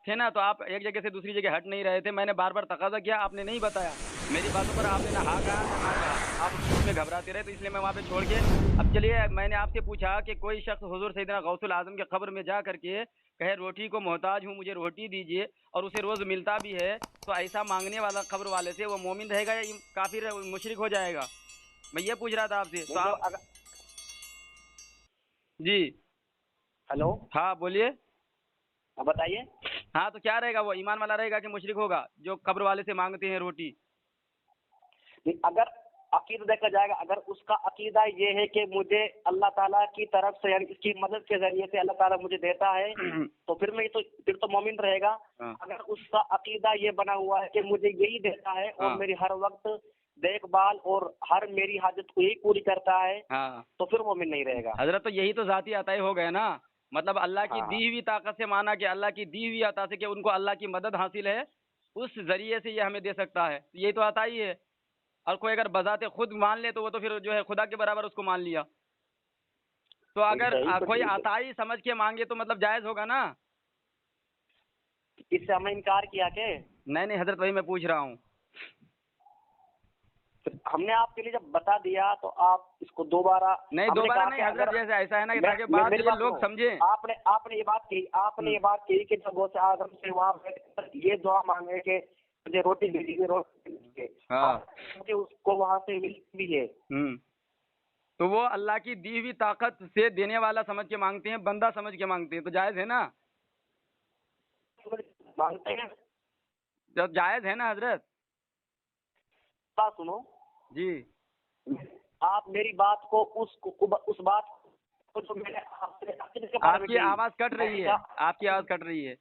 تھے نا، تو آپ ایک جگہ سے دوسری جگہ ہٹ نہیں رہے تھے. میں نے بار بار تقاضا کیا، آپ نے نہیں بتایا. میری باتوں پر آپ نے نہ ہاں کہا نہ نہ کہا. آپ اس میں گھبراتے رہے، تو اس لیے میں وہاں پہ چھوڑ کے. اب چلیے، میں نے آپ سے پوچھا کہ کوئی شخص حضور سیدنا غوث العظم کے قبر میں جا کر کے کہے روٹی کو محتاج ہوں، مجھے روٹی دیجیے، اور اسے روز ملتا بھی ہے، تو ایسا مانگنے والا قبر والے سے وہ مومن رہے گا یا کافر مشرک ہو جائے گا؟ میں یہ پوچھ رہا تھا آپ سے. تو جو آپ جی ہلو، ہاں بولیے. بتائیے. ہاں تو کیا رہے گا، وہ ایمان والا رہے گا کہ مشرک ہوگا جو قبر والے سے مانگتے ہیں روٹی؟ اگر عقیدہ دیکھا جائے گا، اگر اس کا عقیدہ یہ ہے کہ مجھے اللہ تعالیٰ کی طرف سے، یعنی اس کی مدد کے ذریعے سے اللہ تعالیٰ مجھے دیتا ہے، تو پھر تو مومن رہے گا. ہاں اگر اس کا عقیدہ یہ بنا ہوا ہے کہ مجھے یہی دیتا ہے اور ہاں میری ہر وقت دیکھ بھال اور ہر میری حاجت کو یہی پوری کرتا ہے، ہاں تو پھر مومن نہیں رہے گا. حضرت، تو یہی تو ذاتی عطائی ہو گئے نا. مطلب اللہ کی ہاں دی ہوئی طاقت سے مانا کہ اللہ کی دی ہوئی عطا سے کہ ان کو اللہ کی مدد حاصل ہے، اس ذریعے سے یہ ہمیں دے سکتا ہے. یہی تو عطائی ہے. اور کوئی اگر بذات خود مان لے تو وہ تو پھر جو ہے خدا کے برابر اس کو مان لیا. تو اگر صحیح، تو کوئی ٹھیک ہے. عطائی سمجھ کے مانگے تو مطلب جائز ہوگا نا؟ اس سے ہم نے انکار کیا کہ نہیں نہیں حضرت، وہی میں پوچھ رہا ہوں. ہم نے آپ کے لیے جب بتا دیا تو آپ اس کو دوبارہ. نہیں ہم نے دوبارہ کہا نہیں کہ حضرت، اگر جیسے ایسا ہے نا کہ تاکہ بات میری یہ بات لوگ سنو. سمجھیں. آپ نے یہ بات کی کہ جب غوث اعظم سے وہاں بیٹھ کر یہ دعا مانگے کہ مجھے روٹی دیجیے، روٹی دیجیے، ہاں کہ اس کو وہاں سے ملتی بھی ہے. تو وہ اللہ کی دی ہوئی طاقت سے دینے والا سمجھ کے مانگتے ہیں، بندہ سمجھ کے مانگتے ہیں، تو جائز ہے نا؟ مانگتے ہیں. جب جائز ہے نا حضرت. بات سنو. جی آپ میری بات کو اس بات کو جو میں نے آپ سے عقیدے کے بارے آپ میں کی کہی، آواز کٹ میں نے رہی ہے، کہا، آپ کی آواز کٹ رہی ہے.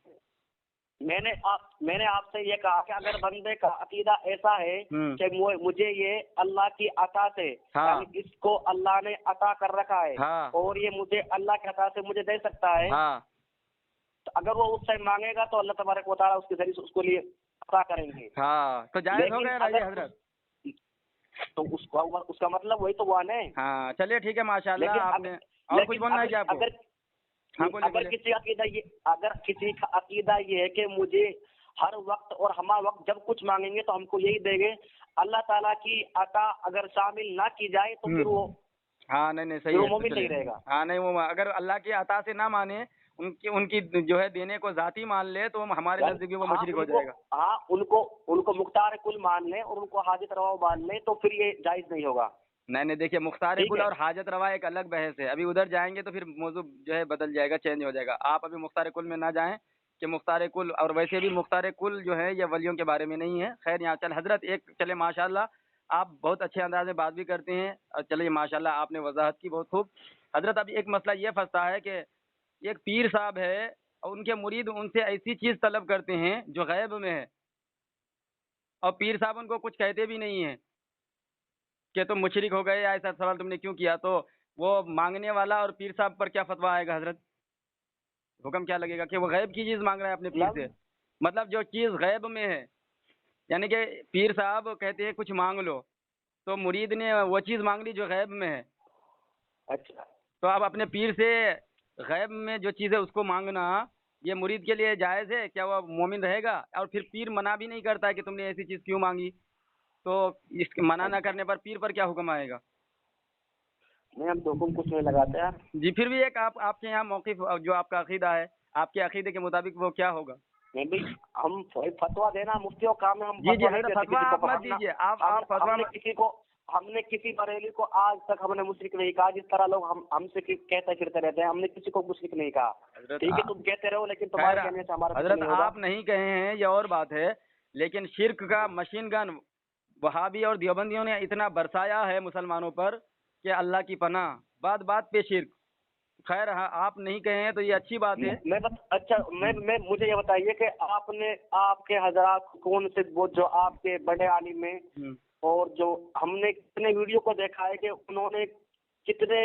میں نے آپ سے یہ کہا کہ اگر بندے کا عقیدہ ایسا ہے کہ مجھے یہ اللہ کی عطا سے، ہاں یعنی اس کو اللہ نے عطا کر رکھا ہے ہاں اور یہ مجھے اللہ کی عطا سے مجھے دے سکتا ہے، ہاں تو اگر وہ اس سے مانگے گا تو اللہ تبارک و تعالیٰ اس کے ذریعے سے اس کو لیے عطا کریں گے. ہاں تو جائز ہو لیکن گیا نا یہ اگر حضرت. تو اس کا مطلب وہی تو ہوا نا. ہاں چلیے ٹھیک ہے، ماشاء اللہ. لیکن آپ نے اور کچھ بولنا ہے کیا آپ کو؟ ہاں بولیے اگر بولیے. اگر کسی کا عقیدہ یہ ہے کہ مجھے ہر وقت اور ہمہ وقت جب کچھ مانگیں گے تو ہم کو یہی دیں گے، اللہ تعالیٰ کی عطا اگر شامل نہ کی جائے تو پھر وہ ہاں نہیں پھر صحیح وہ ہے. مومن نہیں رہے گا. ہاں نہیں، وہ اگر اللہ کی عطا سے نہ مانے، ان کی جو ہے دینے کو ذاتی مان لے، تو ہمارے نزدیک وہ مشرک ہو جائے گا. ان کو مختار کل مان لیں اور ان کو حاجت روا مان لیں تو پھر یہ جائز نہیں ہوگا. نہیں نہیں دیکھیے، مختار ٹھیک کل ہے. اور حاجت روا ایک الگ بحث ہے. ابھی ادھر جائیں گے تو پھر موضوع جو ہے بدل جائے گا، چینج ہو جائے گا. آپ ابھی مختار کل میں نہ جائیں کہ مختار کل، اور ویسے بھی مختار کل جو ہے یہ ولیوں کے بارے میں نہیں ہے. خیر یہاں چل حضرت ایک چلے، ماشاء اللہ آپ بہت اچھے انداز میں بات بھی کرتے ہیں، اور چلیے ماشاء اللہ آپ نے وضاحت کی بہت خوب. حضرت ابھی ایک مسئلہ یہ پھنستا ہے کہ ایک پیر صاحب ہے اور ان کے مرید ان سے ایسی چیز طلب کرتے ہیں جو غیب میں ہے، اور پیر صاحب ان کو کچھ کہتے بھی نہیں ہیں کہ تم مشرک ہو گئے یا ایسا سوال تم نے کیوں کیا. تو وہ مانگنے والا اور پیر صاحب پر کیا فتویٰ آئے گا حضرت؟ حکم کیا لگے گا کہ وہ غیب کی چیز مانگ رہا ہے اپنے پیر سے؟ مطلب جو چیز غیب میں ہے، یعنی کہ پیر صاحب کہتے ہیں کچھ مانگ لو، تو مرید نے وہ چیز مانگ لی جو غیب میں ہے. اچھا، تو اب اپنے پیر سے غیب میں جو چیز ہے اس کو مانگنا یہ مرید کے لیے جائز ہے؟ کیا وہ مومن رہے گا؟ اور پھر پیر منع بھی نہیں کرتا ہے کہ تم نے ایسی چیز کیوں مانگی، تو اس منع نہ کرنے پر پیر پر کیا حکم آئے گا؟ نہیں، ہم تو حکم کچھ نہیں لگاتے ہیں. جی پھر بھی ایک آپ کے یہاں موقف جو آپ کا عقیدہ ہے، آپ کے عقیدے کے مطابق وہ کیا ہوگا؟ نہیں بھائی، ہم فتوا دینا مفتیوں کا کام ہے. ہم جی فتوا نہیں حضرت، دیتے فتویٰ کسی آپ کو. مت دیجیے. آپ فتویٰ ہم نے کسی بریلی کو آج تک ہم نے مشرک نہیں کہا، جس طرح لوگ ہم سے کہتے پھرتے رہتے ہیں. ہم نے کسی کو مشرک نہیں کہا. ٹھیک ہے، تم کہتے رہو لیکن تمہارے کہنے سے ہمارا کچھ حضرت نہیں ہوگا. آپ نہیں کہے ہیں یہ اور بات ہے، لیکن شرک کا مشین گن وہابی اور دیوبندیوں نے اتنا برسایا ہے مسلمانوں پر کہ اللہ کی پناہ، بات بات پہ شرک. خیر ہاں، آپ نہیں کہے ہیں تو یہ اچھی بات ہے. اچھا، میں مجھے یہ بتائیے کہ آپ کے حضرات کون سے وہ جو آپ کے بڑے عالم ہیں، اور جو ہم نے کتنے ویڈیو کو دیکھا ہے کہ انہوں نے کتنے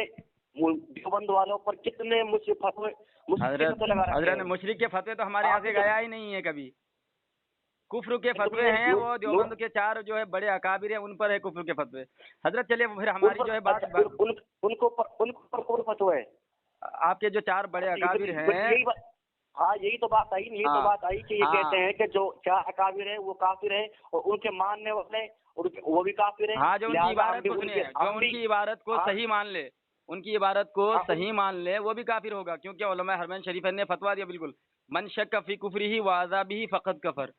دیوبند والوں پر کتنے حضرت مشرک کے فتوے تو ہمارے یہاں سے گیا ہی نہیں ہے کبھی. کفر کے فتوے ہیں وہ دیوبند کے چار جو ہے بڑے اکابر ہیں، ان پر ہے کفر کے فتوے. حضرت چلیے پھر ہماری جو ہے بات، ان کو فتوے ہے. آپ کے جو چار بڑے اکابر ہیں हाँ यही तो बात आई, यही तो बात आई कि ये कहते हैं कि जो चार अकाबिर है वो काफिर है और उनके मानने वाले वो भी काफिर है। हाँ, जो उनकी इबारत को सुनिए, जो उनकी इबारत को सही मान ले, उनकी इबारत को सही मान ले, वो भी काफिर होगा, क्योंकि उलमा हरमैन शरीफ ने फतवा दिया बिल्कुल, मन शक फी कुफरिही व अज़ाबिही फ़क़द कफर,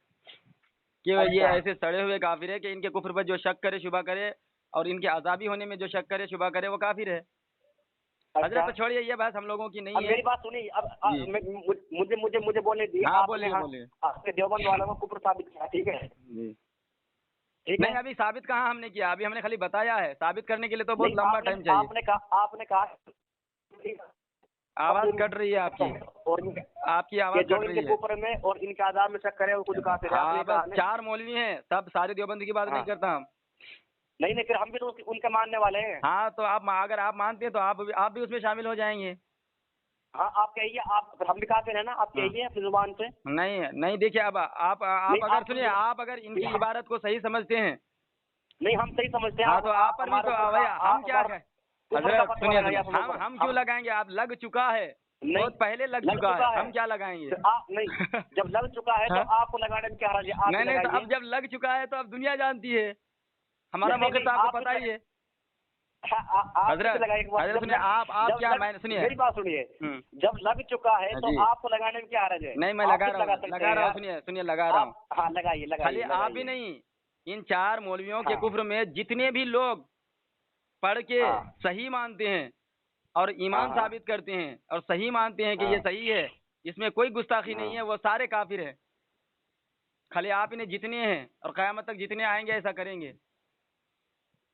कि ये ऐसे सड़े हुए काफिर है कि इनके कुफ्र पर जो शक करे शुबा करे और इनके अज़ाबी होने में जो शक करे शुबा करे वो काफिर है। हजरत तो छोड़िए, ये बात हम लोगों की नहीं है। मेरी बात सुनिए, अब मुझे मुझे मुझे बोलने दी। हाँ बोलिए बोलिए। आपके देवबंद वालों को कुफ्र साबित किया, ठीक है? नहीं, अभी साबित कहाँ हमने किया, अभी हमने खाली बताया है, साबित करने के लिए तो बहुत लंबा टाइम चाहिए। आपने कहा आवाज कट रही है आपकी, और आपकी आवाज कट रही है। कुफ्र में और इनके आज़ाब में शक करे वो खुद काफिर है। हाँ, बस 4 मौलवी हैं, सब सारे देवबंद की बात नहीं करता हम। नहीं, फिर हम भी तो उनके मानने वाले हैं। हाँ, तो आप अगर आप मानते हैं तो आप भी उसमें शामिल हो जाएंगे। हाँ, आप कहिए, आप हम भी काफिर है ना, आप कहिए अपनी जुबान से। नहीं देखिए, अब आप अगर सुनिए, आप अगर इनकी इबारत को सही समझते हैं। नहीं, हम सही समझते हैं। हाँ, तो आप पर भी तो हम क्या कहें हजरत, सुनिए हम क्यों लगाएंगे, आप लग चुका है, बहुत पहले लग चुका है, हम क्या लगाएंगे? नहीं, जब लग चुका है तो आपको लगाने में क्या हर्ज है? नहीं, तो अब जब लग चुका है तो अब दुनिया जानती है, हमारा मौक़िफ़ तो आपको पता ही है। हजरत सुनिए, आप क्या, मैंने सुनिए, मेरी बात सुनिए, जब लग चुका है तो आपको लगाने में क्या हर्ज है? नहीं, मैं लगा रहा हूँ, सुनिए लगा रहा हूँ। हाँ, लगाइए। खाली आप ही नहीं, इन 4 मौलवियों के कुफ्र में जितने भी लोग पढ़ के सही मानते हैं और ईमान साबित करते हैं और सही मानते हैं कि ये सही है, इसमें कोई गुस्ताखी नहीं है, वो सारे काफिर हैं। खाली आप इन्हें जितने हैं और क़यामत तक जितने आएंगे ऐसा करेंगे।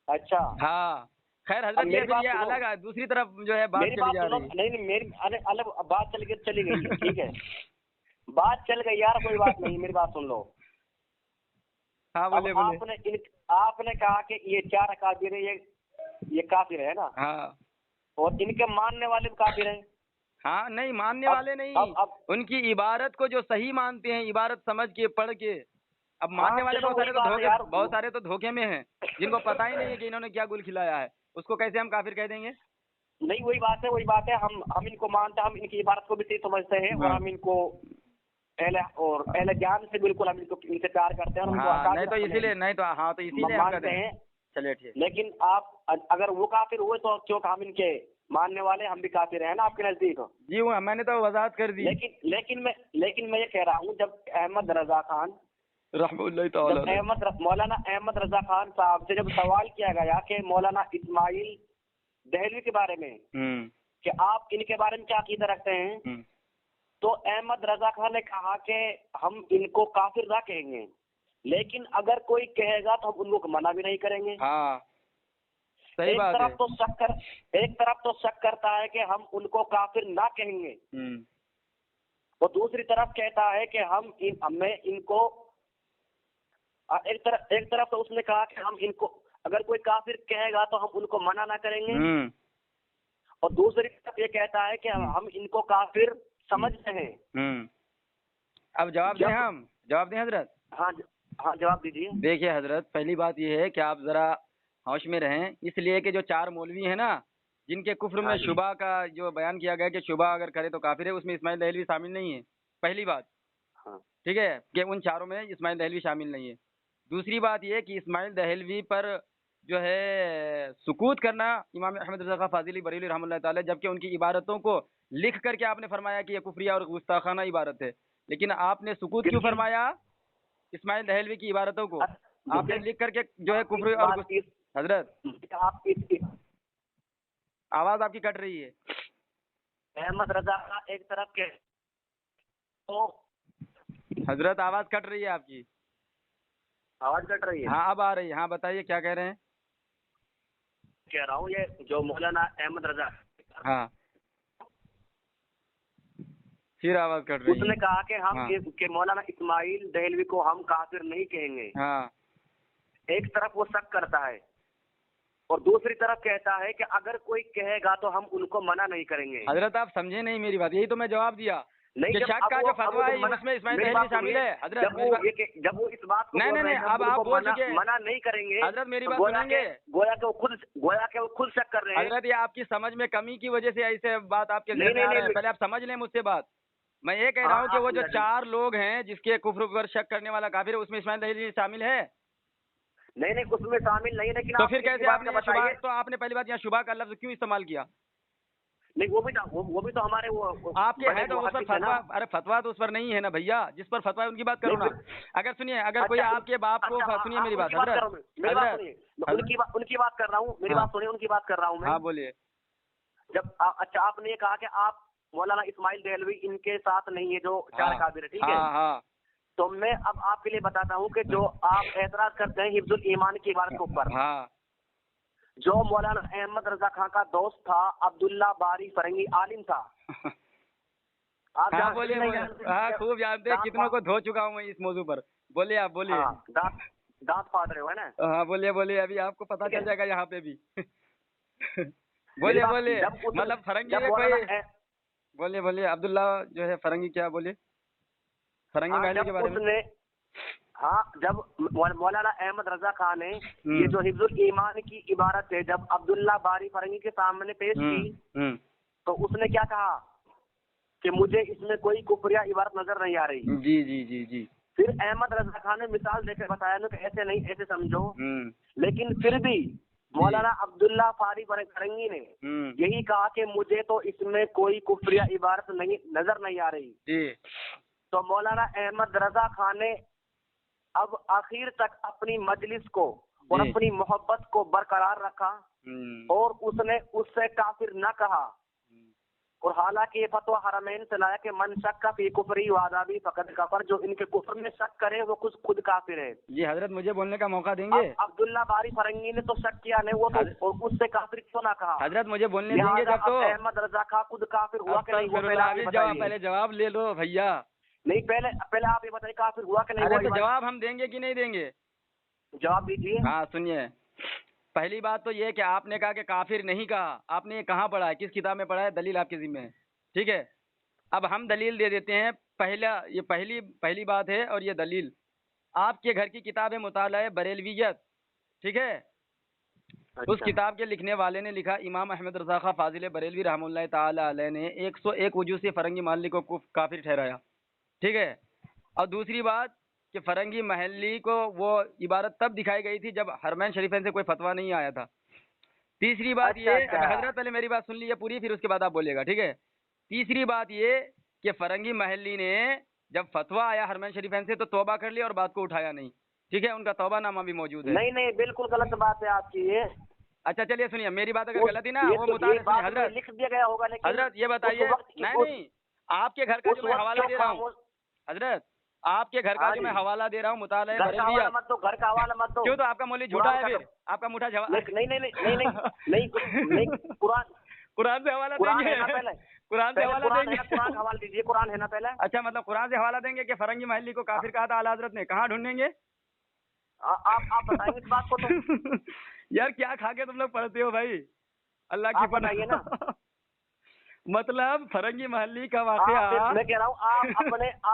अच्छा, हाँ, खैर हजरत, ये अलग है, दूसरी तरफ जो है बात चली जा रही है। नहीं, मेरी अलग बात चली गई, ठीक है? बात चल गई यार, कोई बात नहीं, मेरी बात सुन लो। हाँ बोले। आपने कहा कि ये 4 अकाबिर ये काफिर है ना? हाँ, और इनके मानने वाले भी काफिर हैं। हाँ, नहीं मानने वाले नहीं, उनकी इबारत को जो सही मानते हैं, इबारत समझ के पढ़ के। अब मानने वाले बहुत सारे तो धोखे में हैं, जिनको पता ही नहीं है कि इन्होंने क्या गुल खिलाया है, उसको कैसे हम काफिर कह देंगे? नहीं, वही बात है, हम इनको मानते हैं, हम इनकी इबारत को भी सही समझते हैं और हम इनको पहले ज्ञान से बिल्कुल हम इनसे प्यार करते हैं। नहीं तो इसीलिए मानते हैं। चलिए ठीक। लेकिन आप अगर वो काफिर हुए तो क्यों हम इनके मानने वाले, हम भी काफिर हैं ना आपके नजदीक? जी हुआ, मैंने तो वजाहत कर दी। लेकिन मैं ये कह रहा हूँ, जब अहमद रजा खान मौलाना अहमद रजा खान साहब से जब सवाल किया गया कि मौलाना इस्माइल दहलवी के बारे में कि आप इनके बारे में क्या अकीदा रखते हैं, तो अहमद रजा खान ने कहा कि हम इनको काफिर ना कहेंगे, लेकिन अगर कोई कहेगा तो हम उनको मना भी नहीं करेंगे। हाँ, सही बात है। एक तरफ तो शक करता है कि हम उनको काफिर ना कहेंगे, और दूसरी तरफ कहता है कि हमें इनको एक तरफ तो उसने कहा कि हम इनको अगर कोई काफिर कहेगा तो हम उनको मना ना करेंगे, और दूसरी तरफ ये कहता है कि हम इनको काफिर समझते हैं। अब जवाब दें हजरत। हाँ, जवाब दीजिए। देखिए हजरत, पहली बात ये है कि आप जरा होश में रहें, इसलिए कि जो 4 मौलवी हैं ना, जिनके कुफ्र में शुबा का जो बयान किया गया कि शुबा अगर करे तो काफिर है, उसमें इस्माइल दहलवी शामिल नहीं है। पहली बात, ठीक है, कि उन 4 में इस्माइल दहलवी शामिल नहीं है। दूसरी बात ये कि इस्माइल दहलवी पर जो है सुकूत करना इमाम अहमद रज़ा फाज़िली बरेलवी रहमतुल्लाह ताला, जबकि उनकी इबारतों को लिख करके आपने फरमाया कि ये कुफरिया और गुस्ताखाना इबारत है, लेकिन आपने सुकूत क्यों फरमाया इस्माइल दहलवी की इबारतों को? आपने लिख करके जो है कुफरी और हजरत, आवाज आपकी कट रही है। अहमद रजा का एक तरफ के तो हजरत आवाज कट रही है आपकी। आवाज कट रही है? हाँ, अब आ रही है। हाँ बताइए, क्या कह रहे हैं? कह रहा हूँ ये जो मौलाना अहमद रजा, हाँ, फिर आवाज कट रही है। उसने कहा कि हम के मौलाना इस्माइल दहलवी को हम काफिर नहीं कहेंगे। हाँ, एक तरफ वो शक करता है और दूसरी तरफ कहता है कि अगर कोई कहेगा तो हम उनको मना नहीं करेंगे। हजरत आप समझे नहीं मेरी बात, यही तो मैं जवाब दिया। नहीं, शक का जो फतवा है उसमें इस्माइल दहलवी शामिल है। हजरत जब वो इस बात को नहीं, अब आप बोल चुके, मना नहीं करेंगे। हजरत मेरी बात सुनेंगे? गोया के वो खुद शक कर रहे हैं। हजरत ये आपकी समझ में कमी की वजह से ऐसे बात आपके ज़हन में आ रही है, पहले आप समझ लें मुझसे बात। मैं ये कह रहा हूँ कि वो जो आप 4 लोग हैं जिसके कुफ्र पर शक करने वाला काफिर है, उसमें इस्माइल दहलवी शामिल है? नहीं नहीं, उसमें शामिल नहीं, लेकिन तो आप फिर एक कैसे बात आपने का बताइए। तो आपने पहली बात यहाँ शुबा का लफ्ज क्यों इस्तेमाल किया? नहीं, वो भी तो हमारे वो आपके बड़े है तो उस पर मुहद्दिस है फतवा, ना। अरे फतवा तो उस पर नहीं है ना भैया, जिस पर फतवा है उनकी बात करो नहीं ना। फिर, अगर सुनिए, अगर कोई अच्छा आपके बाप को अच्छा, सुनिए मेरी बात उनकी बात कर हजरत, रहा हूँ, मेरी बात हजरत, सुनिए, मैं उनकी बात कर रहा हूँ, मेरी हाँ। बात सुनिए, उनकी बात कर रहा हूँ मैं। हाँ बोलिए। अच्छा, आपने ये कहा कि आप मौलाना इस्माइल देहलवी इनके साथ नहीं है जो 4 हाँ काबिर है, ठीक है। हाँ हाँ तो मैं अब आपके लिए बताता हूँ कि जो आप एतराज करते हैं हिफ्जुल ईमान की इबारत के ऊपर, हाँ जो मौलाना अहमद रजा खां का दोस्त था अब्दुल्ला बारी फरंगी आलिम था। आप हाँ जानते बोलिए नहीं बोलिए। जानते? हाँ खूब जानते हैं, दांत कितनों को धो चुका हूँ मैं इस मौजू पर। बोलिए आप बोलिए। हाँ, दांत फाड़ रहे हो, है ना। हाँ बोलिए बोलिए, अभी आपको पता ठीक है। चल जाएगा यहाँ पे भी। मेरी बोलिए बात, बोलिए, मतलब फरंगी में कोई, बोलिए बोलिए, अब्दुल्ला जो है फरंगी, क्या बोलिए फरंगी महली के बारे में। जब मौलाना अहमद रजा खान ने ये जो हिफ्जुल ईमान की इबारत है जब अब्दुल्ला बारी फरंगी के सामने पेश की, तो उसने क्या कहा कि मुझे इसमें कोई कुफरिया इबारत नजर नहीं आ रही। जी जी जी जी। फिर अहमद रजा खान ने मिसाल देकर बताया ना कि ऐसे नहीं, ऐसे समझो। लेकिन फिर भी मौलाना अब्दुल्ला फारी फरंगी ने यही कहा कि मुझे तो इसमें कोई कुफरिया इबारत नहीं नजर नहीं आ रही जी। तो मौलाना अहमद रजा खान ने अब आखिर तक अपनी मजलिस को और जी। अपनी मोहब्बत को बरकरार रखा और उसने उससे काफिर न कहा। और हालांकि ये फतवा हरमैन से लाया कि मन शक का फी कुफरी वादाबी फकत कफर, जो इनके कुफर में शक करे वो खुद काफिर है। जी हजरत, मुझे बोलने का मौका देंगे? अब्दुल्ला बारी फरंगी ने तो शक किया नहीं, वो तो और उससे काफिर क्यों ना कहा? हजरत मुझे बोलने देंगे जब तो। अहमद रजा खां खुद काफिर हुआ कि नहीं? पहले जवाब ले लो भैया। नहीं, पहले आप ये बताइए काफिर हुआ कि नहीं? अरे तो जवाब हम देंगे कि नहीं देंगे? जवाब दीजिए। हाँ सुनिए, पहली बात तो ये कि आपने कहा कि काफिर नहीं कहा, आपने ये कहाँ पढ़ा है, किस किताब में पढ़ा है? दलील आपके जिम्मे है, ठीक है। अब हम दलील दे देते हैं। ये पहली बात है, और ये दलील आपके घर की किताब है मुताला बरेलवियत, ठीक है। अच्छा। उस किताब के लिखने वाले ने लिखा, इमाम अहमद रजा खां फाजिल बरेलवी रहमतुल्लाह ताला अलैह ने 101 वजूह से फरंगी महल्ली को काफिर ठहराया, ठीक है। और दूसरी बात कि फरंगी महल्ली को वो इबारत तब दिखाई गई थी जब हरमैन शरीफैन से कोई फतवा नहीं आया था। तीसरी बात ये, हजरत पहले मेरी बात सुन लीजिए पूरी, फिर उसके बाद आप बोलिएगा, ठीक है। तीसरी बात ये कि फरंगी महल्ली ने जब फतवा आया हरमैन शरीफैन से तो तौबा कर लिया और बात को उठाया नहीं, ठीक है। उनका तौबा नामा भी मौजूद है। नहीं, बिल्कुल गलत बात है आपकी ये। अच्छा चलिए सुनिए, मेरी बात अगर गलत ही ना वो हजरत लिख दिया गया होगा, लेकिन हजरत ये बताइए, नहीं आपके घर का जो मैं हवाला दे रहा हूँ, हजरत आपके घर का जो मैं हवाला दे रहा हूँ मुताला घर का हवाला मत दो, घर का हवाला मत दो। क्यों? तो आपका मौलवी झूठा है, फिर आपका मुठा जवाब नहीं, कुरान से हवाला देंगे? कुरान से हवाला देंगे? कुरान हवाला दीजिए, कुरान है ना पहले। अच्छा, मतलब कुरान से हवाला देंगे कि फरंगी महल्ली को काफिर कहा था आला हजरत ने? कहाँ ढूंढेंगे? आप बताएंगे इस बात को तो। यार क्या खा के तुम लोग पढ़ते हो भाई, अल्लाह की बताइए ना। मतलब फरंगी महल्ली का वाकया, मैं कह रहा हूँ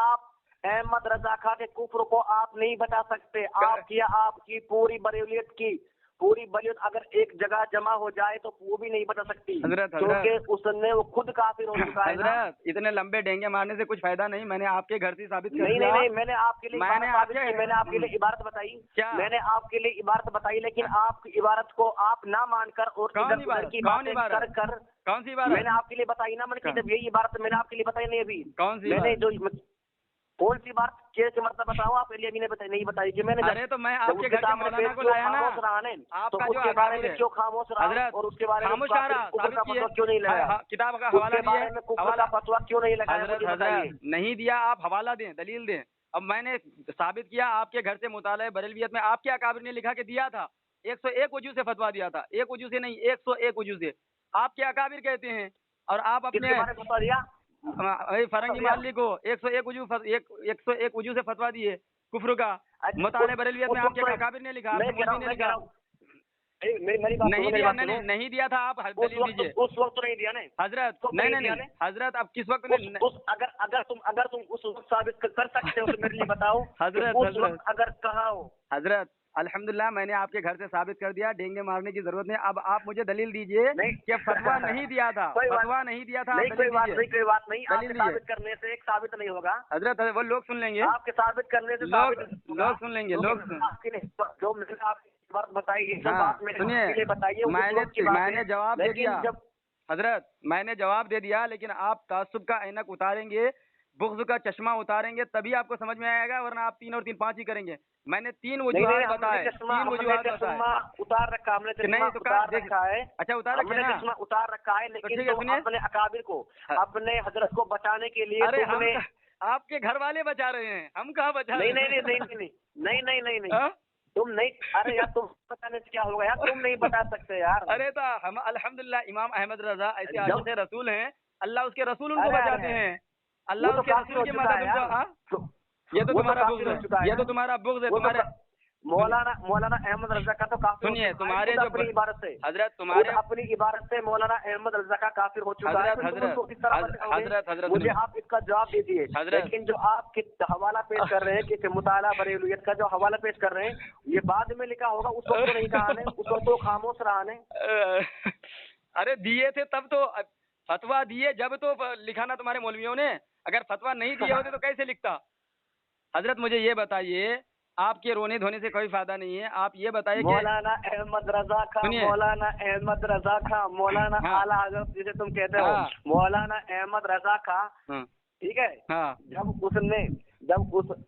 आप अहमद रजा खां के कुफ्र को आप नहीं बता सकते। आपकी पूरी बरेलियत अगर एक जगह जमा हो जाए तो वो भी नहीं बता सकती, क्योंकि उसने वो खुद काफिर हो चुका है। हजरत इतने लंबे डेंगे मारने से कुछ फायदा नहीं, मैंने आपके घर से साबित कर दिया। नहीं, मैंने आपके लिए इबारत बताई। क्या? मैंने आपके लिए इबारत बताई, लेकिन आपकी इबारत को आप ना मानकर और कौन सी इबारत? मैंने आपके लिए बताई ना, मैंने जब यही इबारत मैंने आपके लिए बताई नहीं अभी। कौन सी? मैंने जो कौन सी बात कैसे मतलब बताओ आप, पहले अभी नहीं बताई कि मैंने। अरे तो मैं आपके घर के मौलाना को लाया ना, आपका जो उसके बारे में क्यों खामोश रहा और उसके बारे में क्यों नहीं लगाया? किताब का हवाला दिया, हवाला फतवा क्यों नहीं लगाया? नहीं दिया, आप हवाला दें, दलील दें। अब मैंने साबित किया आपके घर से मुताला बरेलवियत में आपके अकाबिर ने लिखा कि दिया था, 101 वजूह से फतवा दिया था, एक वजूह से नहीं 101 वजूह से आपके अकाबिर कहते हैं। और आप अपने फतवा दिया फरंगी महल्ली को 101 वजूह से फतवा दिए कुफ्र का। मुताले बरेलवियत में आपके अकाबिर ने लिखा, आपके मौलवी ने लिखा। नहीं दिया था, आप दलील दीजिए। उस वक्त तो नहीं दिया ना हजरत। नहीं हजरत, अब किस वक्त अगर तुम उस वक्त साबित कर सकते हो तो मेरे लिए बताओ। हजरत अगर कहा हो हजरत अल्हम्दुलिल्लाह मैंने आपके घर से साबित कर दिया, डेंगे मारने की जरूरत नहीं। अब आप मुझे दलील दीजिए कि फतवा नहीं दिया था, फतवा नहीं दिया था। नहीं, कोई बात नहीं, कोई बात नहीं। आपके दलील साबित करने से एक साबित नहीं होगा हजरत, वो लोग सुन लेंगे, आपके साबित करने से लोग सुन लेंगे, लोग जो मैंने आपकी बात बताई है, जो हाँ, बात मैंने बताइए, मैंने जवाब दे दिया हजरत, मैंने जवाब दे दिया, लेकिन आप तासुब का ऐनक उतारेंगे, बुग़्ज़ का चश्मा उतारेंगे, तभी आपको समझ में आएगा, वरना आप 3 और 3 5 ही करेंगे। मैंने 3 वजूहात बताए, 3 वजूहात बताए। उतार रखा हमने, नहीं तो उतार रखा है। अच्छा, उतार रखा है ना, चश्मा उतार रखा है, लेकिन अपने अकाबिर को, अपने हजरत को बचाने के लिए अरे हमने, आपके घर वाले बचा रहे हैं, हम कहाँ बचा रहे हैं? नहीं, तुम नहीं, अरे यार तुम बताने से क्या होगा यार, तुम नहीं बता सकते यार। अरे तो हम अल्हम्दुलिल्लाह इमाम अहमद रजा ऐसे आशिक़ रसूल हैं, अल्लाह उसके रसूल उनको बचाते हैं, अल्लाह उसके रसूल की मदद उनको। ये तो तुम्हारा बुग़्ज़ है, ये तो तुम्हारा बुग़्ज़ है। तुम्हारे मौलाना अहमद रजा का तो काफिर, सुनिए, तुम्हारे जो अपनी इबारत से हजरत, तुम्हारे अपनी इबारत से मौलाना अहमद रजा का काफिर हो चुका है। मुझे आप इसका जवाब दीजिए। लेकिन जो आप हवाला पेश कर रहे हैं कि मुताला बरेलुयत का जो हवाला पेश कर रहे हैं, ये बाद में लिखा होगा, उस वक्त तो नहीं कहा ने, उस वक्त तो खामोश रहा ने। अरे दिए थे तब तो, फतवा दिए जब तो लिखा ना तुम्हारे मौलवियों ने। अगर फतवा नहीं दिए होते तो कैसे लिखता? हजरत मुझे ये बताइए, आपके रोने धोने से कोई फायदा नहीं है, आप ये बताइए मौलाना अहमद रजा खा, मौलाना अहमद रजा खा, मौलाना आला हजरत जिसे तुम कहते हो, मौलाना अहमद रजा खा, ठीक है। जब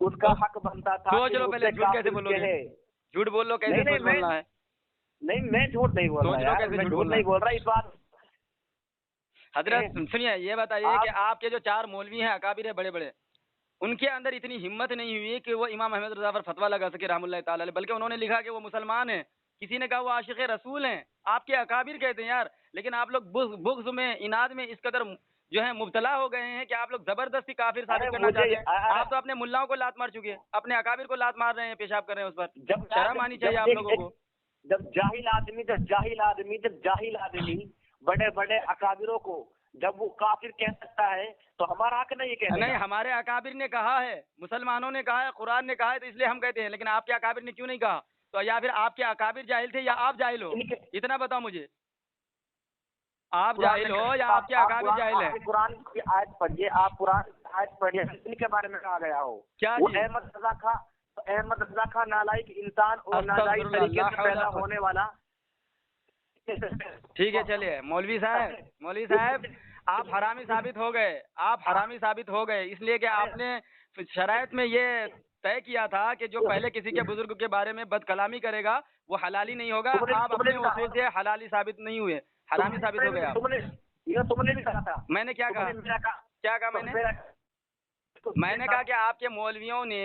उसका हक बनता था, सोच लो पहले, झूठ कैसे बोलोगे? झूठ बोल लो, कैसे झूठ बोलना है? नहीं, मैं झूठ नहीं बोल रहा, मैं झूठ नहीं बोल रहा इस बात। हजरत सुनिए, ये बताइए कि आपके जो 4 मौलवी हैं, अकाबिर है बड़े बड़े, उनके अंदर इतनी हिम्मत नहीं हुई कि वो इमाम अहमद रजा पर फतवा लगा सके रहमतुल्लाह ताला अलैह, बल्कि उन्होंने लिखा कि वो मुसलमान हैं, किसी ने कहा वो आशिक़ रसूल हैं। आपके अकाबिर कहते हैं यार, लेकिन आप लोग बुग़्ज़ में, इनाद में इस कदर जो है मुब्तला हो गए हैं कि आप लोग जबरदस्ती काफिर साबित करना चाहते हैं। आप तो अपने मुल्लाओं को लात मार चुके हैं, अपने अकाबिर को लात मार रहे हैं, पेशाब कर रहे हैं उस पर। शर्म आनी चाहिए आप लोगों को। जब जाहिल आदमी बड़े बड़े अकाबिरों को जब वो काफिर कह सकता है, तो हमारा हक नहीं कहने का। नहीं, हमारे अकाबिर ने कहा है, मुसलमानों ने कहा है, कुरान ने कहा है, तो इसलिए हम कहते हैं। लेकिन आपके अकाबिर ने क्यों नहीं कहा? तो या फिर आपके अकाबिर जाहिल थे या आप जाहिल हो, इतना बताओ मुझे। आप जाहिल हो या आपके अकाबिर जाहिल है? कुरान की आयत पढ़िए, आप कुरान आयत पढ़िए, इनके बारे में कहा गया हो क्या? अहमद रजा खा नालायक इंसान और नाजायज तरीके से पैदा होने वाला। ठीक है, चलिए मौलवी साहब आप हरामी साबित हो गए, आप हरामी साबित हो गए, इसलिए कि आपने शरायत में ये तय किया था कि जो पहले किसी के बुजुर्ग के बारे में बदकलामी करेगा वो हलाली नहीं होगा। आप अपने उसूल से हलाली साबित नहीं हुए, हरामी साबित हो गया। तुमने भी कहा था। मैंने क्या कहा? क्या कहा मैंने कहा कि आपके मौलवियों ने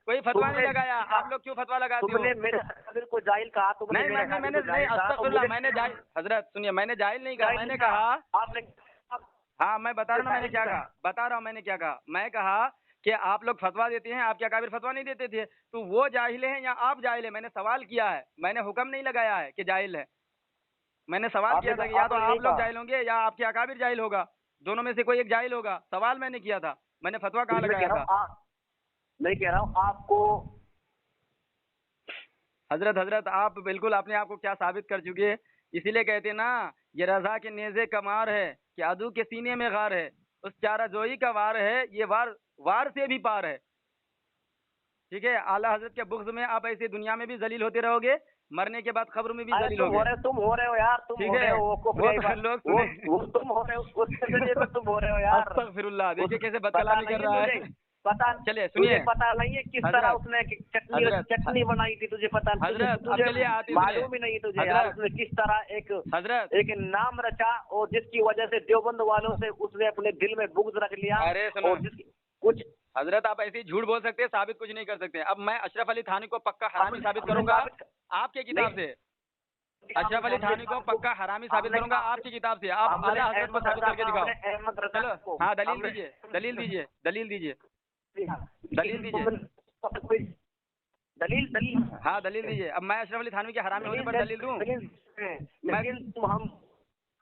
कोई फतवा नहीं लगाया। आप लोग क्यों फतवा लगाते हो? मेरे अकाबिर को जाहिल कहा। मैंने हजरत सुनिए, मैंने जाहिल नहीं कहा, मैंने कहा आपने, हाँ मैं बता रहा हूँ मैंने क्या कहा, बता रहा हूँ मैंने क्या कहा। मैं कहा कि आप लोग फतवा देते हैं, आपके अकाबिर फतवा नहीं देते थे, तो वो जाहिल हैं या आप जाहिल हैं? मैंने सवाल किया है, मैंने हुक्म नहीं लगाया है कि जाहिल है। मैंने सवाल किया था कि या तो आप लोग जाहिल होंगे या आपके अकाबिर जाहिल होगा, दोनों में से कोई एक जाहिल होगा। सवाल मैंने किया था, मैंने फतवा कहाँ लगाया था? नहीं कह रहा हूँ आपको। हजरत आप बिल्कुल अपने आप को क्या साबित कर चुके हैं। इसीलिए कहते ना, ये रजा के नेज़े कमार है कि अदू के सीने में गार है, उस चारा जोई का वार है, ये वार से भी पार है। ठीक है, आला हजरत के बुग़्ज़ में आप ऐसे दुनिया में भी जलील होते रहोगे, मरने के बाद खबर में भी जलील होगे। तुम हो रहे हो यार, तुम हो रहे हो, लोग तुम हो रहे हो, उसके जरिए तुम हो रहे हो यार। अस्तगफिरुल्लाह, देखिए कैसे बदकलामी कर रहा है। पता, चलिए सुनिए, पता नहीं है किस तरह उसने चटनी बनाई थी, तुझे पता नहीं, तुझे मालूम ही नहीं तुझे यार उसने किस तरह एक नाम रचा और जिसकी वजह से देवबंद वालों से उसने अपने दिल में बुग़्ज़ रख लिया। और कुछ हजरत आप ऐसे ही झूठ बोल सकते हैं, साबित कुछ नहीं कर सकते। अब मैं अशरफ अली थानी को पक्का हरामी साबित करूंगा आपके किताब से। अशरफ अली थानी को पक्का हरामी साबित करूंगा आपकी किताब से। आप आला हजरत को साबित करके दिखाओ। चलो हाँ, दलील दीजिए, दलील दीजिए, दलील दीजिए, दलील दीजिए, दलील हाँ दलील दीजिए। अब मैं अशरफ अली थानवी के हरामी होने पर दलील दूं?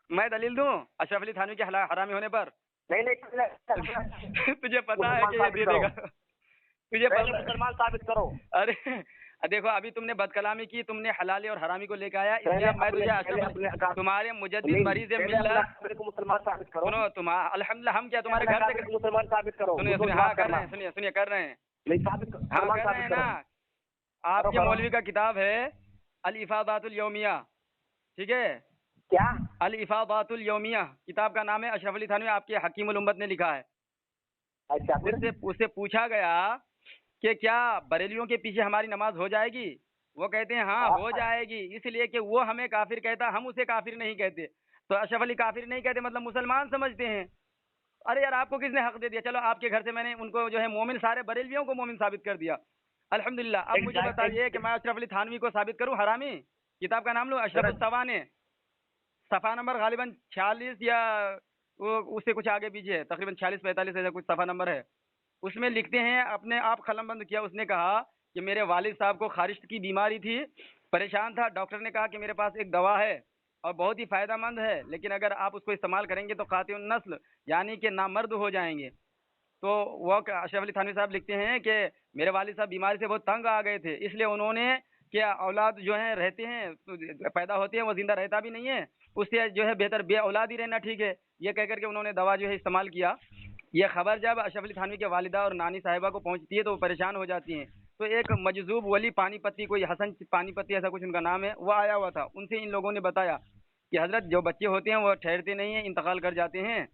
मैं दलील दूं अशरफ अली थानवी के हरामी होने पर? नहीं तुझे पता है कि ये दे देगा, तुझे मुसलमान साबित करो। अरे دیکھو ابھی تم نے بد کلامی کی، تم نے حلالی اور حرامی کو لے کے آیا، اس لیے میں تجھے اشرف تمہارے مجدد مریض ملت مسلمان ثابت کرو. سنو الحمدللہ ہم کیا تمہارے گھر سے مسلمان ثابت کرو. سنیے ہاں کر رہے ہیں، سنیے کر رہے ہیں، ہاں کر رہے ہیں نا. آپ کے مولوی کا کتاب ہے الافاضات الیومیہ، ٹھیک ہے، کیا الافاضات الیومیہ کتاب کا نام ہے، اشرف علی تھانوی آپ کے حکیم الامت نے لکھا ہے. اچھا اس سے پوچھا گیا کہ کیا بریلیوں کے پیچھے ہماری نماز ہو جائے گی؟ وہ کہتے ہیں ہاں ہو جائے گی، اس لیے کہ وہ ہمیں کافر کہتا، ہم اسے کافر نہیں کہتے. تو اشرف علی کافر نہیں کہتے مطلب مسلمان سمجھتے ہیں. ارے یار آپ کو کس نے حق دے دیا؟ چلو آپ کے گھر سے میں نے ان کو جو ہے مومن، سارے بریلویوں کو مومن ثابت کر دیا الحمدللہ. اب مجھے بتائیے کہ میں اشرف علی تھانوی کو ثابت کروں حرامی؟ کتاب کا نام لو اشرف السوانے، صفحہ نمبر غالباً 46 یا اس سے کچھ آگے پیچھے ہے، تقریباً 46-45 ایسا کچھ صفحہ نمبر ہے. اس میں لکھتے ہیں، اپنے آپ قلم بند کیا، اس نے کہا کہ میرے والد صاحب کو خارشت کی بیماری تھی، پریشان تھا، ڈاکٹر نے کہا کہ میرے پاس ایک دوا ہے اور بہت ہی فائدہ مند ہے، لیکن اگر آپ اس کو استعمال کریں گے تو قاطع النسل یعنی کہ نامرد ہو جائیں گے. تو وہ اشرف علی تھانوی صاحب لکھتے ہیں کہ میرے والد صاحب بیماری سے بہت تنگ آ گئے تھے، اس لیے انہوں نے کہ اولاد جو ہیں رہتے ہیں پیدا ہوتے ہیں وہ زندہ رہتا بھی نہیں ہے، اس سے جو ہے بہتر بے اولاد ہی رہنا ٹھیک ہے، یہ کہہ کر کے انہوں نے دوا جو ہے استعمال کیا. یہ خبر جب اشرف علی تھانوی کے والدہ اور نانی صاحبہ کو پہنچتی ہے تو وہ پریشان ہو جاتی ہیں. تو ایک مجذوب ولی پانی پتی، کوئی حسن پانی پتی ایسا کچھ ان کا نام ہے، وہ آیا ہوا تھا. ان سے ان لوگوں نے بتایا کہ حضرت جو بچے ہوتے ہیں وہ ٹھہرتے نہیں ہیں، انتقال کر جاتے ہیں،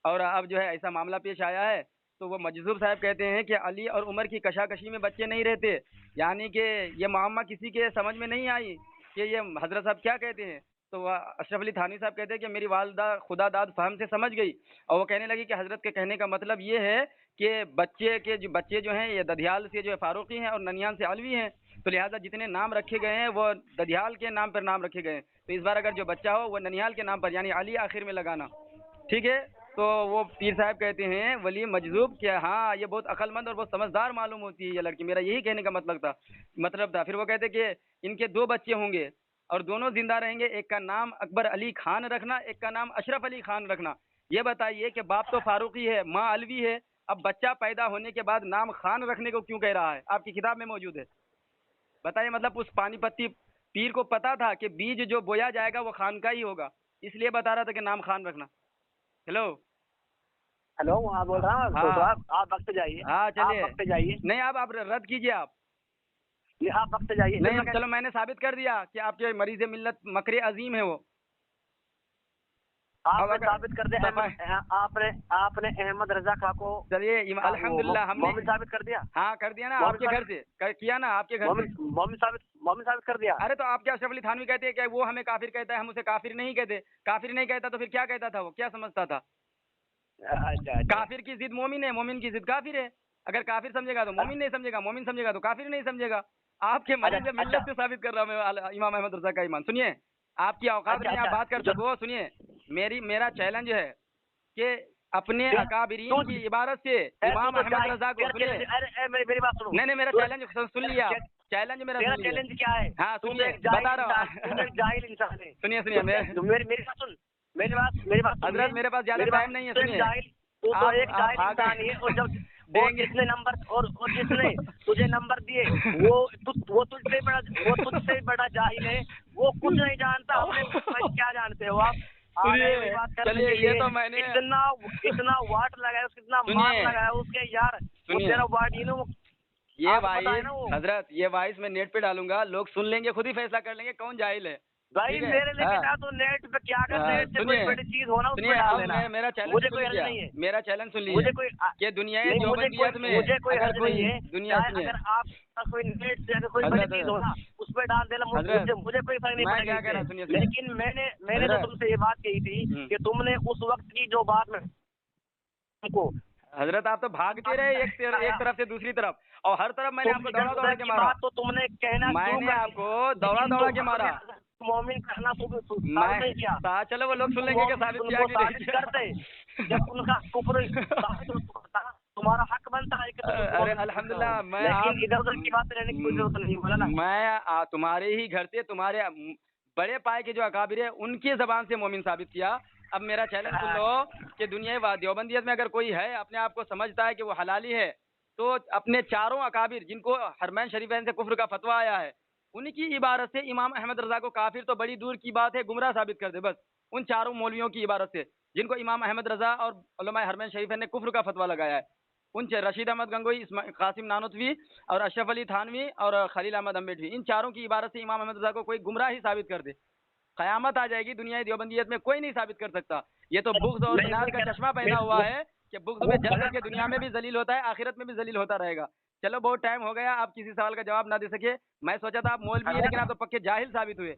اور اب جو ہے ایسا معاملہ پیش آیا ہے. تو وہ مجذوب صاحب کہتے ہیں کہ علی اور عمر کی کشاکشی میں بچے نہیں رہتے، یعنی کہ یہ معاملہ کسی کے سمجھ میں نہیں آئی کہ یہ حضرت صاحب کیا کہتے ہیں. تو وہ اشرف علی تھانوی صاحب کہتے ہیں کہ میری والدہ خدا داد فہم سے سمجھ گئی، اور وہ کہنے لگی کہ حضرت کے کہنے کا مطلب یہ ہے کہ بچے جو ہیں یہ ددھیال سے جو ہے فاروقی ہیں اور ننیال سے علوی ہیں، تو لہٰذا جتنے نام رکھے گئے ہیں وہ ددھیال کے نام پر نام رکھے گئے ہیں. تو اس بار اگر جو بچہ ہو وہ ننیال کے نام پر یعنی علی آخر میں لگانا، ٹھیک ہے. تو وہ پیر صاحب کہتے ہیں ولی مجذوب کہ ہاں یہ بہت عقل مند اور بہت سمجھدار معلوم ہوتی ہے یہ لڑکی، میرا یہی کہنے کا مطلب تھا. پھر وہ کہتے کہ ان کے 2 بچے ہوں گے اور دونوں زندہ رہیں گے، ایک کا نام اکبر علی خان رکھنا، ایک کا نام اشرف علی خان رکھنا. یہ بتائیے کہ باپ تو فاروقی ہے، ماں علوی ہے، اب بچہ پیدا ہونے کے بعد نام خان رکھنے کو کیوں کہہ رہا ہے؟ آپ کی کتاب میں موجود ہے. بتائیے مطلب اس پانی پتی پیر کو پتا تھا کہ بیج جو بویا جائے گا وہ خان کا ہی ہوگا، اس لیے بتا رہا تھا کہ نام خان رکھنا. ہلو وہاں بول رہا ہوں. ہاں آپ وقت جائیے. ہاں چلیے، وقت جائیے. نہیں آپ رد کیجیے، آپ وقت جائیے. نہیں چلو میں نے ثابت کر دیا کہ آپ کے مریض ملت مکر عظیم ہے وہ. آپ نے ثابت کر دیا. آپ نے احمد رضا خان کو چلیے الحمدللہ ہم نے ثابت کر دیا. ہاں کر دیا نا، آپ کے گھر سے کیا نا، آپ کے گھر سے مومن ثابت کر دیا. ارے تو آپ کیا اشرف علی تھانوی کہتے ہیں کہ وہ ہمیں کافر کہتا ہے، ہم اسے کافر نہیں کہتے. کافر نہیں کہتا تو پھر کیا کہتا تھا؟ وہ کیا سمجھتا تھا؟ کافر کی ضد مومن ہے، مومن کی ضد کافر ہے. اگر کافر سمجھے گا تو مومن نہیں سمجھے گا، مومن سمجھے گا تو کافر نہیں سمجھے گا. آپ کے مریض ملت سے ثابت کر رہا ہوں میں امام احمد رضا کا ایمان. سنیے آپ کی اوقات نہیں آپ بات کر سکو. سنیے میرا چیلنج ہے کہ اپنے اکابرین کی عبارت سے امام احمد رضا کو میری بات سنو. نہیں میرا چیلنج سن لیا، چیلنج میرا سن لیا. چیلنج کیا ہے؟ ہاں سنیے بتا رہا ہوں. جاہل انسان ہے. سنیے میری بات سن. میری بات حضرت میرے پاس زیادہ ٹائم نہیں ہے. سنیے تو ایک جاہل انسان ہے، اور جب جس نے نمبر اور جس نے تجھے نمبر دیے وہ تجھ سے بڑا جاہل ہے، وہ کچھ نہیں جانتا. کیا جانتے ہو آپ؟ چلیے یہ تو میں نے اتنا واٹ لگایا، کتنا مار لگایا اس کے یار. تیرا واٹ یہ وائس حضرت یہ وائس میں نیٹ پہ ڈالوں گا، لوگ سن لیں گے، خود ہی فیصلہ کر لیں گے کون جاہل ہے. بھائی میرے لیے بتا تو نیٹ پہ کیا کر نیٹ سے کوئی بڑی چیز ہونا اس پہ ڈال دینا. میرا چیلنج مجھے کوئی حرج نہیں ہے. میرا چیلنج سن لیجیے کہ دنیا دیوبندیت میں مجھے کوئی حرج نہیں ہے. دنیا اگر آپ کا کوئی نیٹ سے اگر کوئی بڑی چیز ہونا اس پہ ڈال دینا، مجھے کوئی فرق نہیں پڑے گا. لیکن میں نے جو تم سے یہ بات کہی تھی کہ تم نے اس وقت کی جو بات میں کو حضرت آپ تو بھاگتے رہے ایک طرف سے دوسری طرف، اور ہر طرف میں نے آپ کو دوڑا کے مارا. تو تم نے کہنا میں نے آپ کو دوڑا کے مارا. مومن کرنا میں چلو وہ لوگ سن لیں گے کہ ثابت کرتے جب ان کا کفر تمہارا حق بنتا ہے. ارے الحمدللہ میں ادھر ادھر کی بات رہنے کی کوئی ضرورت نہیں. بولا نا میں تمہارے ہی گھر سے تمہارے بڑے پائے کے جو اکابر ہے ان کی زبان سے مومن ثابت کیا. اب میرا چیلنج سن لو کہ دنیا دیوبندیت میں اگر کوئی ہے اپنے آپ کو سمجھتا ہے کہ وہ حلالی ہے تو اپنے چاروں اکابر جن کو حرمین شریفین سے کفر کا فتویٰ آیا ہے ان کی عبارت سے امام احمد رضا کو کافر تو بڑی دور کی بات ہے گمراہ ثابت کر دے بس، ان چاروں مولویوں کی عبارت سے جن کو امام احمد رضا اور علماء حرمین شریفین نے کفر کا فتویٰ لگایا ہے، ان رشید احمد گنگوئی، قاسم نانوتوی اور اشرف علی تھانوی اور خلیل احمد امبیڈوی، ان چاروں کی عبارت سے امام احمد رضا کو کوئی گمراہ ہی ثابت کر دے، قیامت آ جائے گی دنیا دیوبندیت میں کوئی نہیں ثابت کر سکتا۔ یہ تو بغض اور اناد کا چشمہ پہنا ہوا ہے کہ بغض میں جل کر کے دنیا میں بھی ذلیل ہوتا ہے، آخرت میں بھی ذلیل ہوتا رہے گا۔ چلو بہت ٹائم ہو گیا، آپ کسی سوال کا جواب نہ دے سکے، میں سوچا تھا آپ مولوی ہیں لیکن آپ تو پکے جاہل ثابت ہوئے۔